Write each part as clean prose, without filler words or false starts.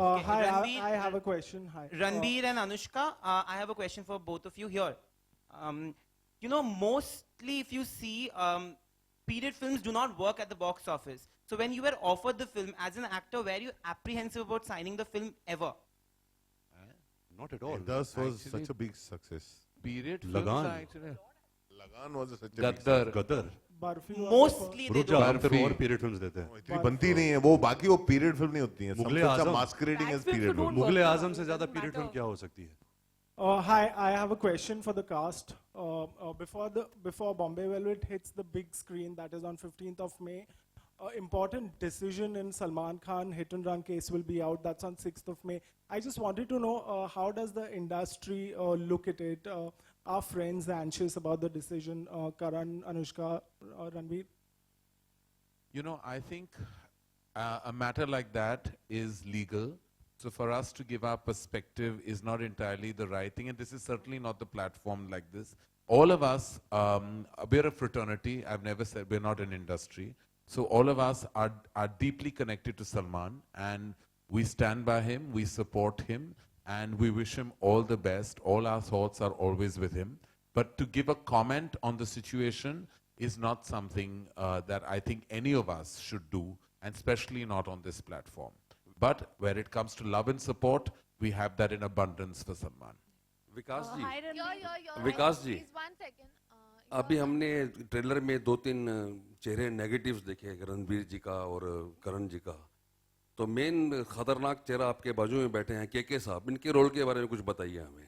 Okay, Hi, Ranveer, I have a question. Hi. Ranveer and Anushka, I have a question for both of you here. You know, mostly if you see, period films do not work at the box office. So when you were offered the film as an actor, were you apprehensive about signing the film ever? Not at all. Das was Actually, such a big success. Period films Lagan. are actually Lagan was such a big Gaddar. success. Gadar Barfi was Mostly they रुक जा don't. हम तेरे बर्फी। और period films देते हैं इतनी बनती नहीं है वो बाकी वो पीरियड फिल्म नहीं होती है मुगले सबसे अच्छा Azam. Masquerading as Black films period don't film Mughal e work Azam now, से it ज्यादा doesn't पीरियड फिल्म matter. क्या हो सकती है Hi, I have a question for the cast. Before Bombay Velvet hits the big screen, that is on 15th of May, important decision in Salman Khan Hit and Run case will be out. That's on 6th of May. I just wanted to know how does the industry look at it? Are friends anxious about the decision? Karan, Anushka, Ranveer? You know, I think a matter like that is legal. So for us to give our perspective is not entirely the right thing, and this is certainly not the platform like this. All of us, we're a fraternity. I've never said we're not an industry. So all of us are deeply connected to Salman, and we stand by him, we support him, and we wish him all the best. All our thoughts are always with him. But to give a comment on the situation is not something that I think any of us should do, and especially not on this platform. But where it comes to love and support, we have that in abundance for Salman. Vikas ji Hi, Ranveer. Vikas ji Please, 1 second. अभी हमने trailer में 2-3 चेहरे negatives देखे रणबीर जी का और करण जी का तो main खतरनाक चेहरा आपके बाजू में बैठे हैं के साहब इनके रोल के बारे में कुछ बताइए हमें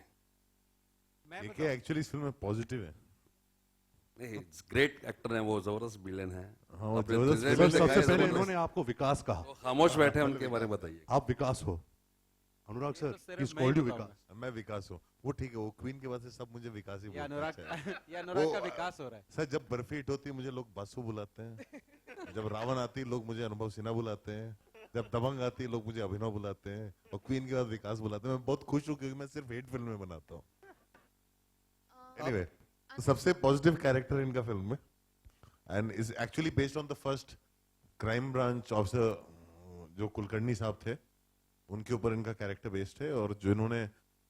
ये एक्चुअली इस फिल्म में पॉजिटिव है नहीं ग्रेट एक्टर हैं वो जबरदस्त विलेन हैं हाँ, वो अपने जबरदस्त trailer सर में सबसे दिखाए पहले जबरदस्त। इन्होंने आपको विकास कहा वो खामोश बैठे हैं उनके बारे में बताइए आप विकास हो अनुराग सर सिर्फ इज मैं ही कॉल्ड यू बताऊंगा। विकास मैं विकास हूँ वो ठीक है वो क्वीन के बाद से सब मुझे विकास ही ये बोलते अनुराग हैं ये अनुराग का वो, विकास हो रहा है सर जब बर्फी हिट होती है मुझे लोग बासु बुलाते हैं जब रावण आती है लोग मुझे अनुभव सिन्हा बुलाते हैं जब दबंग आती है लोग मुझे अभिनव बुलाते हैं और क्वीन के बाद विकास बुलाते हैं मैं बहुत खुश हूँ क्योंकि मैं सिर्फ हिट फिल्म में बनाता हूँ एनीवे तो सबसे पॉजिटिव कैरेक्टर इनका फिल्म में and is actually based on the first crime branch officer जो कुलकर्णी साहब थे उनके ऊपर इनका कैरेक्टर बेस्ड है और जो इन्होंने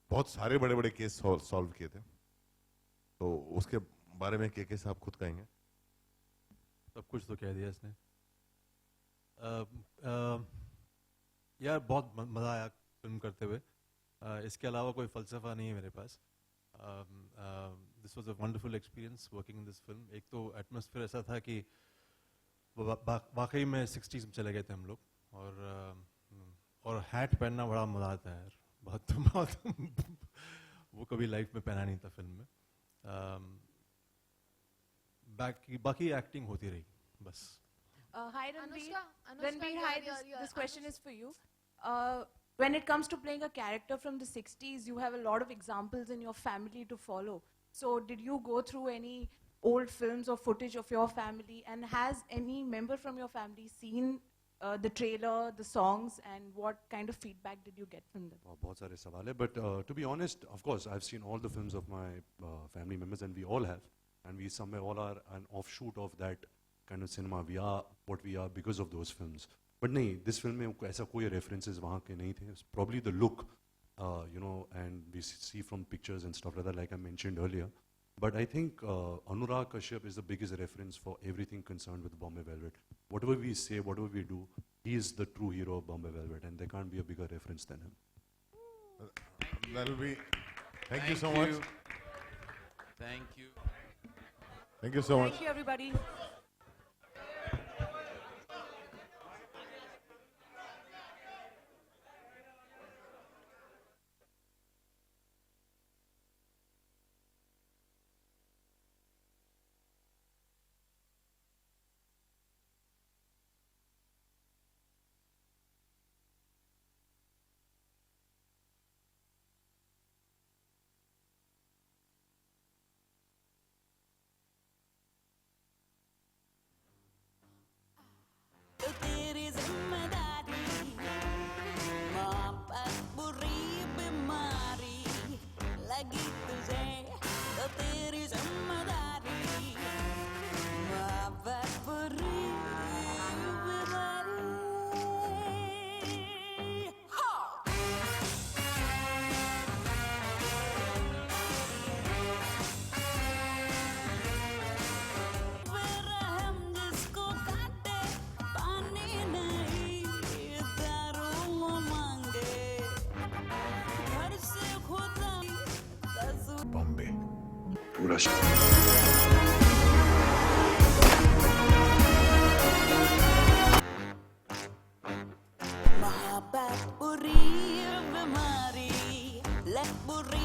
बहुत सारे बड़े बड़े केस सॉल्व किए थे तो उसके बारे में के साहब खुद कहेंगे सब कुछ तो कह दिया इसने यार बहुत मज़ा आया फिल्म करते हुए इसके अलावा कोई फ़लसफ़ा नहीं है मेरे पास this was a wonderful experience working in this film एक तो एटमॉस्फेयर ऐसा था कि वाकई में 60s में चले गए थे हम लोग और हैट पहनना बड़ा मज़ा आता है यार बहुत वो कभी लाइफ में पहना नहीं था फिल्म में बाकी एक्टिंग होती रही बस Hi, Ranveer. Anushka, Ranveer, hi, this question Anushka. is for you. When it comes to playing a character from the 60s, you have a lot of examples in your family to follow. So did you go through any old films or footage of your family? And has any member from your family seen the trailer, the songs, and what kind of feedback did you get from them? बहुत सारे सवाल है but to be honest of course I've seen all the films of my family members and we all have and we somewhere all are an offshoot of that kind of cinema we are what we are because of those films but नहीं this film में ऐसा कोई references वहाँ के नहीं थे it's probably the look you know and we see from pictures and stuff like that like I mentioned earlier but I think Anurag Kashyap is the biggest reference for everything concerned with Bombay Velvet whatever we say whatever we do he is the true hero of Bombay Velvet and there can't be a bigger reference than him that'll be thank you so much Thank you. thank you so much Thank you, everybody. पूरा Mahabat uri bemari, lek buri